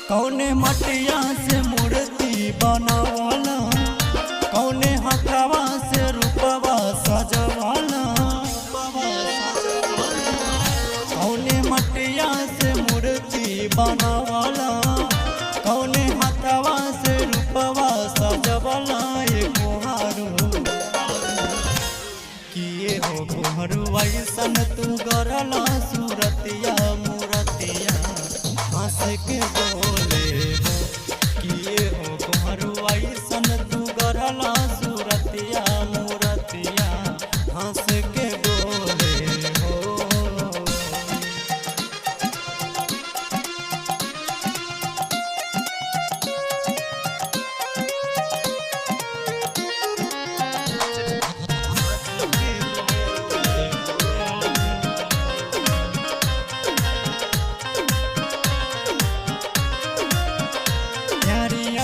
कौने मटिया से मूर्ति बनवाला, कौने हथवा से रूपवा सजवाला। कौने मटिया से मूर्ति बनवाला, कौने हथवा से रूपवा सजवाला। ये कुहारू किए हो कुहरू ऐसन तू गरला सूरतिया मूरतिया हंस के बोले हो। किए हो कुहरू ऐसन तू गरला सूरतिया मूरतिया हंस के बोले हो।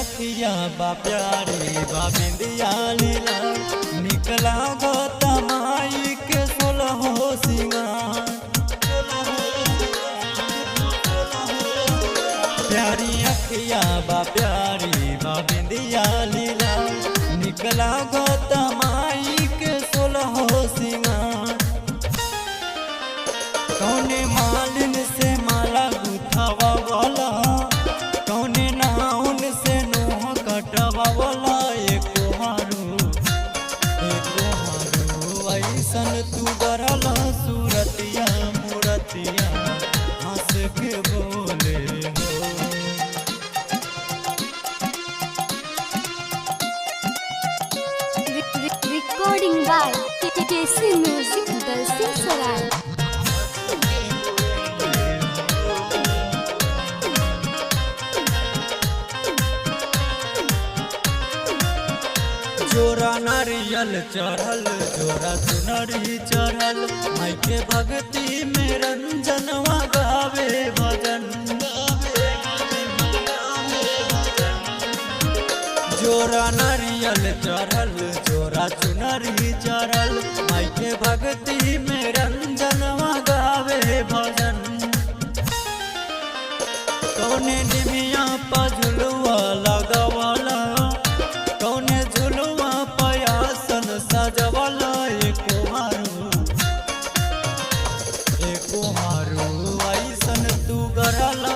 अखिया बा प्यारी बा बिंदिया लीला निकला गोता माई के सोलहो सिंगार। प्यारी अखिया बा प्यारी बा बिंदिया लीला निकला गोता माई के सोलहो सिंगार। कौने मालिन से माला गुथावा वाला, कौने नाउन से कटवाला। एक कुहारू ऐसन तू गरला सूरतिया मूरतिया हंस के बोले हो। Recording by KC music Dalsinghsarai. जोरा नारियल चढ़ल जोरा चुनरी चढ़ल माई के भक्ति में रंजनवा गावे भजन। जोरा नारियल चढ़ल जोरा चुनरी चढ़ल माई के भक्ति में रंजनवा गावे भजन। कौने निमिया पझुलुआ लगावाला, कौने झुलुआ पयासन सजवाला। एक कुहारू ऐसन तू गरला